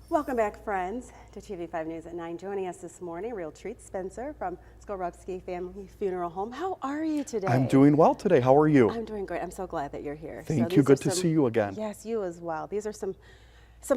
Welcome back, friends, to TV5 News at 9. Joining us this morning, real treat, Spencer from Skorupski Family Funeral Home. How are you today? I'm doing well today. How are you? I'm doing great. I'm so glad that you're here. Thank you. Good to see you again. Yes, you as well. These are some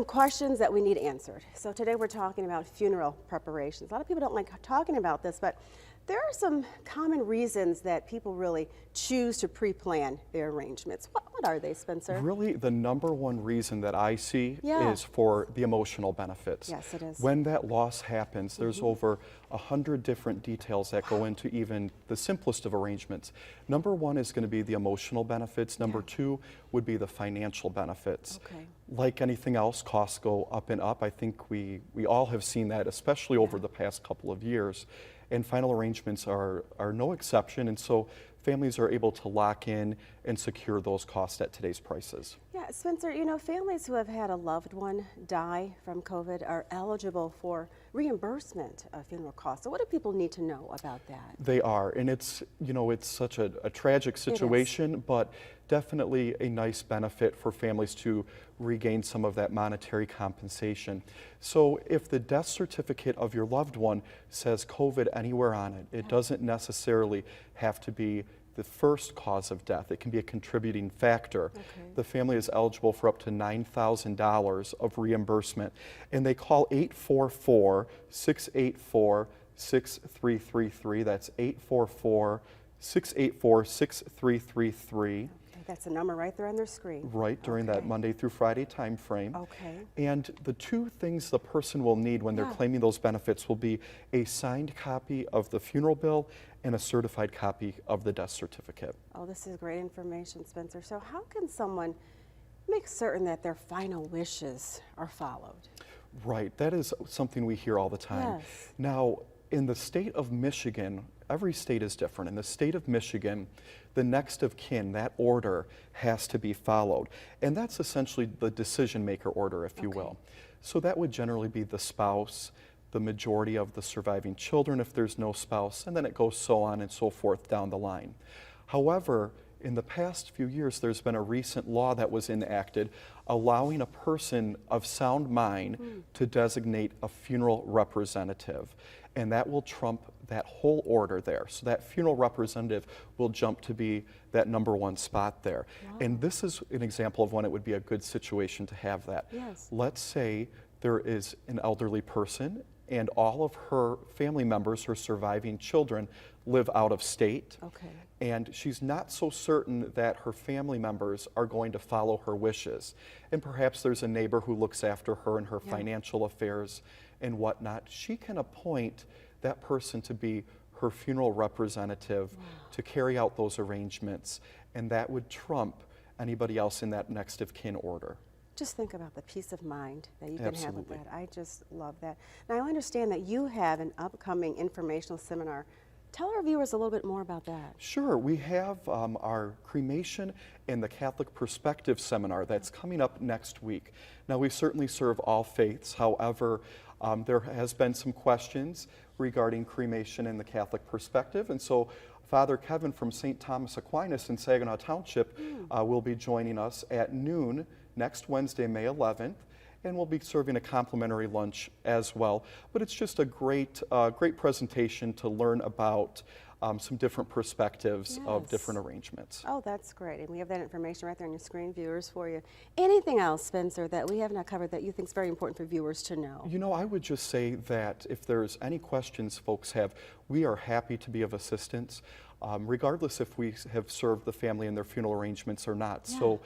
questions that we need answered. So today we're talking about funeral preparations. A lot of people don't like talking about this, but there are some common reasons that people really choose to pre-plan their arrangements. What are they, Spencer? Really, the number one reason that I see is for the emotional benefits. Yes, it is. When that loss happens, there's over 100 different details that go into even the simplest of arrangements. Number one is going to be the emotional benefits. Number two would be the financial benefits. Okay. Like anything else, costs go up and up. I think we all have seen that, especially over the past couple of years. And final arrangements are no exception, and so families are able to lock in and secure those costs at today's prices. Yeah, Spencer, you know, families who have had a loved one die from COVID are eligible for reimbursement of funeral costs. So what do people need to know about that? They are, and it's, you know, it's such a tragic situation, but definitely a nice benefit for families to regain some of that monetary compensation. So if the death certificate of your loved one says COVID anywhere on it, it doesn't necessarily have to be the first cause of death. It can be a contributing factor. The family is eligible for up to $9,000 of reimbursement, and they call 844-684-6333. That's 844-684-6333. That's the number right there on their screen. Right, during that Monday through Friday time frame. Okay. And the two things the person will need when they're claiming those benefits will be a signed copy of the funeral bill and a certified copy of the death certificate. Oh, this is great information, Spencer. So how can someone make certain that their final wishes are followed? Right, that is something we hear all the time. Yes. Now, in the state of Michigan, every state is different. In the state of Michigan, the next of kin, that order has to be followed. And that's essentially the decision maker order, if you will. So that would generally be the spouse, the majority of the surviving children if there's no spouse, and then it goes so on and so forth down the line. However, in the past few years, there's been a recent law that was enacted allowing a person of sound mind to designate a funeral representative. And that will trump that whole order there. So that funeral representative will jump to be that number one spot there. And this is an example of when it would be a good situation to have that. Let's say there is an elderly person and all of her family members, her surviving children, live out of state. And she's not so certain that her family members are going to follow her wishes. And perhaps there's a neighbor who looks after her and her financial affairs and whatnot. She can appoint that person to be her funeral representative to carry out those arrangements, and that would trump anybody else in that next of kin order. Just think about the peace of mind that you can have with that. I just love that. Now, I understand that you have an upcoming informational seminar. Tell our viewers a little bit more about that. Sure. We have our cremation and the Catholic Perspective seminar that's coming up next week. Now, we certainly serve all faiths. However, there has been some questions regarding cremation and the Catholic perspective, and so Father Kevin from St. Thomas Aquinas in Saginaw Township will be joining us at noon next Wednesday, May 11th, and we'll be serving a complimentary lunch as well. But it's just a great presentation to learn about some different perspectives of different arrangements. Oh, that's great. And we have that information right there on your screen, viewers, for you. Anything else, Spencer, that we have not covered that you think is very important for viewers to know? You know, I would just say that if there's any questions folks have, we are happy to be of assistance, regardless if we have served the family in their funeral arrangements or not. So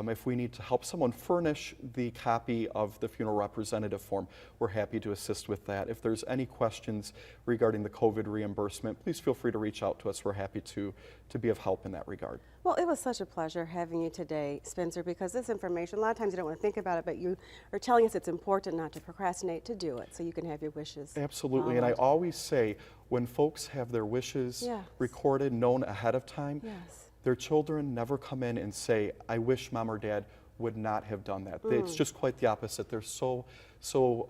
if we need to help someone furnish the copy of the funeral representative form, we're happy to assist with that. If there's any questions regarding the COVID reimbursement, please feel free to reach out to us. We're happy to be of help in that regard. Well, it was such a pleasure having you today, Spencer, because this information, a lot of times you don't want to think about it, but you are telling us it's important not to procrastinate, to do it, so you can have your wishes. Absolutely, and I always say, when folks have their wishes recorded, known ahead of time, their children never come in and say, I wish mom or dad would not have done that. It's just quite the opposite. They're so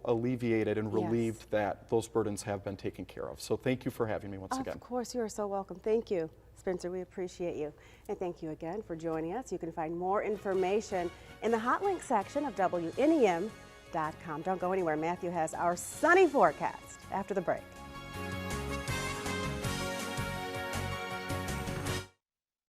alleviated and relieved that those burdens have been taken care of. So thank you for having me once again. Of course, you are so welcome. Thank you, Spencer. We appreciate you. And thank you again for joining us. You can find more information in the hot link section of WNEM Don't go anywhere. Matthew has our sunny forecast after the break.